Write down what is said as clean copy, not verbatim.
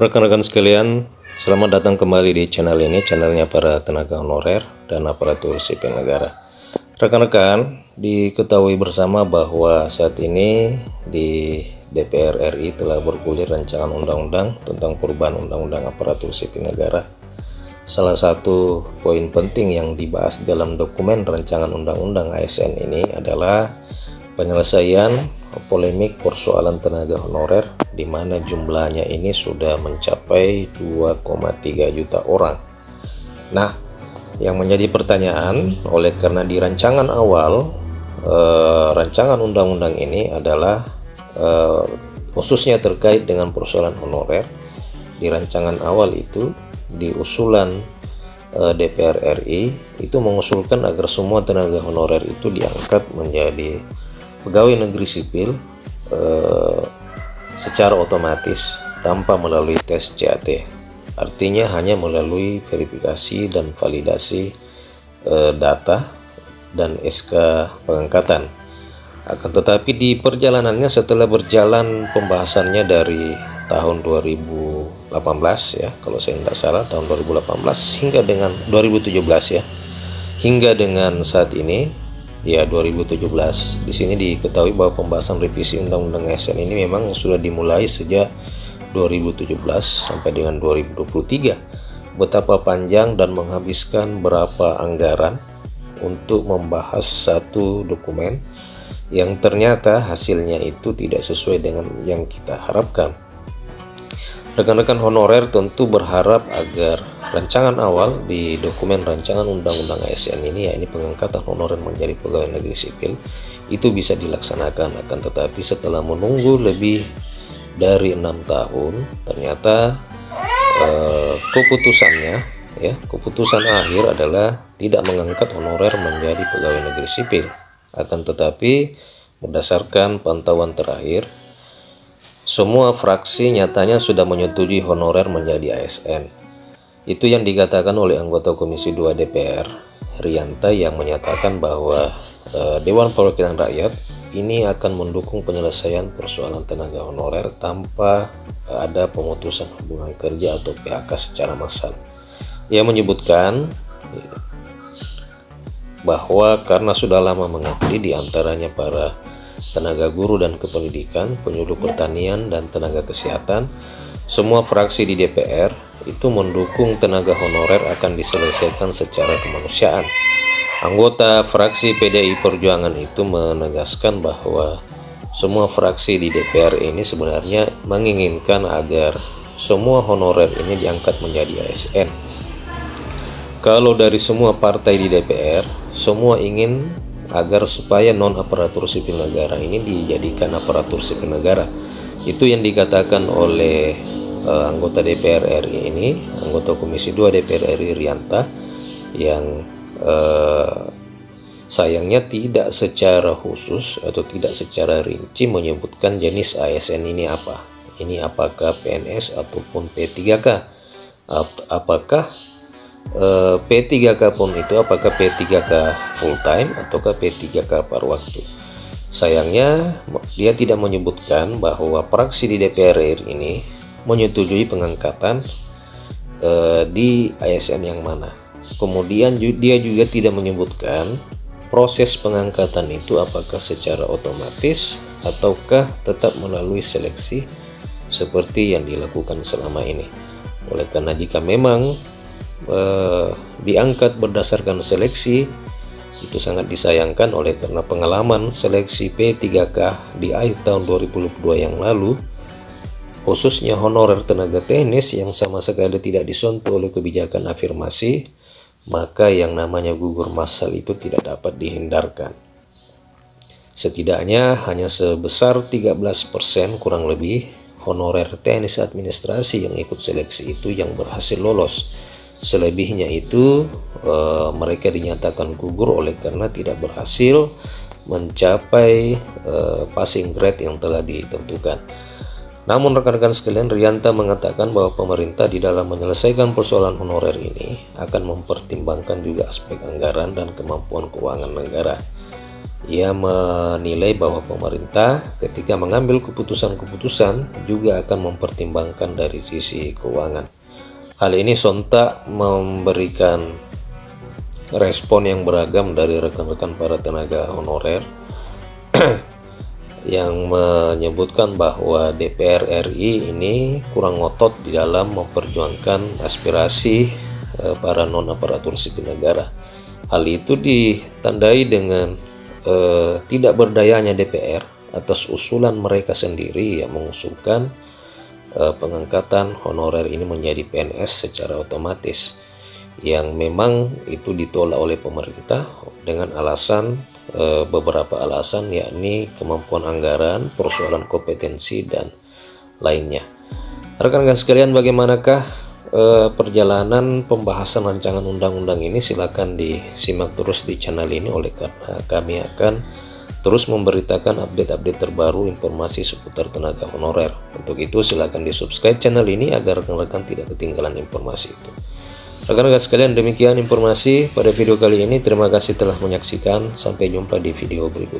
Rekan-rekan sekalian, selamat datang kembali di channel ini, channelnya para tenaga honorer dan aparatur sipil negara. Rekan-rekan, diketahui bersama bahwa saat ini di DPR RI telah bergulir rancangan undang-undang tentang perubahan undang-undang aparatur sipil negara. Salah satu poin penting yang dibahas dalam dokumen rancangan undang-undang ASN ini adalah penyelesaian polemik persoalan tenaga honorer, di mana jumlahnya ini sudah mencapai 2,3 juta orang. Nah, yang menjadi pertanyaan oleh karena di rancangan awal rancangan undang-undang ini adalah khususnya terkait dengan persoalan honorer. Di rancangan awal itu di usulan DPR RI itu mengusulkan agar semua tenaga honorer itu diangkat menjadi pegawai negeri sipil secara otomatis tanpa melalui tes CAT. Artinya hanya melalui verifikasi dan validasi data dan SK pengangkatan. Akan tetapi di perjalanannya setelah berjalan pembahasannya dari tahun 2018 ya, kalau saya tidak salah tahun 2018 hingga dengan 2017 ya, hingga dengan saat ini ya 2017. Di sini diketahui bahwa pembahasan revisi Undang-Undang ASN ini memang sudah dimulai sejak 2017 sampai dengan 2023. Betapa panjang dan menghabiskan berapa anggaran untuk membahas satu dokumen yang ternyata hasilnya itu tidak sesuai dengan yang kita harapkan. Rekan-rekan honorer tentu berharap agar rancangan awal di dokumen rancangan undang-undang ASN ini, ya ini pengangkatan honorer menjadi pegawai negeri sipil, itu bisa dilaksanakan. Akan tetapi setelah menunggu lebih dari 6 tahun, ternyata keputusan akhir adalah tidak mengangkat honorer menjadi pegawai negeri sipil. Akan tetapi berdasarkan pantauan terakhir, semua fraksi nyatanya sudah menyetujui honorer menjadi ASN. Itu yang dikatakan oleh anggota Komisi 2 DPR, Rianta, yang menyatakan bahwa Dewan Perwakilan Rakyat ini akan mendukung penyelesaian persoalan tenaga honorer tanpa ada pemutusan hubungan kerja atau PHK secara massal. Ia menyebutkan bahwa karena sudah lama mengabdi, diantaranya para tenaga guru dan kependidikan, penyuluh pertanian, dan tenaga kesehatan, semua fraksi di DPR itu mendukung tenaga honorer akan diselesaikan secara kemanusiaan. Anggota fraksi PDI Perjuangan itu menegaskan bahwa semua fraksi di DPR ini sebenarnya menginginkan agar semua honorer ini diangkat menjadi ASN. Kalau dari semua partai di DPR, semua ingin agar supaya non aparatur sipil negara ini dijadikan aparatur sipil negara. Itu yang dikatakan oleh anggota DPR RI ini, anggota Komisi 2 DPR RI Rianta, yang sayangnya tidak secara khusus atau tidak secara rinci menyebutkan jenis ASN ini apa. Ini apakah PNS ataupun P3K? Apakah P3K pun itu apakah P3K full time ataukah P3K paruh waktu? Sayangnya dia tidak menyebutkan bahwa fraksi di DPR RI ini menyetujui pengangkatan di ASN yang mana. Kemudian dia juga tidak menyebutkan proses pengangkatan itu apakah secara otomatis ataukah tetap melalui seleksi seperti yang dilakukan selama ini. Oleh karena jika memang diangkat berdasarkan seleksi, itu sangat disayangkan oleh karena pengalaman seleksi P3K di akhir tahun 2022 yang lalu, khususnya honorer tenaga teknis yang sama sekali tidak disentuh oleh kebijakan afirmasi, maka yang namanya gugur massal itu tidak dapat dihindarkan. Setidaknya hanya sebesar 13% kurang lebih honorer teknis administrasi yang ikut seleksi itu yang berhasil lolos. Selebihnya itu mereka dinyatakan gugur oleh karena tidak berhasil mencapai passing grade yang telah ditentukan. Namun rekan-rekan sekalian, Rianta mengatakan bahwa pemerintah di dalam menyelesaikan persoalan honorer ini akan mempertimbangkan juga aspek anggaran dan kemampuan keuangan negara. Ia menilai bahwa pemerintah ketika mengambil keputusan-keputusan juga akan mempertimbangkan dari sisi keuangan. Hal ini sontak memberikan respon yang beragam dari rekan-rekan para tenaga honorer yang menyebutkan bahwa DPR RI ini kurang ngotot di dalam memperjuangkan aspirasi para non-aparatur sipil negara. Hal itu ditandai dengan tidak berdayanya DPR atas usulan mereka sendiri yang mengusulkan pengangkatan honorer ini menjadi PNS secara otomatis, yang memang itu ditolak oleh pemerintah dengan alasan beberapa alasan, yakni kemampuan anggaran, persoalan kompetensi, dan lainnya. Rekan-rekan sekalian, bagaimanakah perjalanan pembahasan rancangan undang-undang ini? Silakan disimak terus di channel ini, oleh karena kami akan terus memberitakan update-update terbaru informasi seputar tenaga honorer. Untuk itu silakan di subscribe channel ini agar rekan-rekan tidak ketinggalan informasi itu. Rekan-rekan sekalian, demikian informasi pada video kali ini. Terima kasih telah menyaksikan. Sampai jumpa di video berikutnya.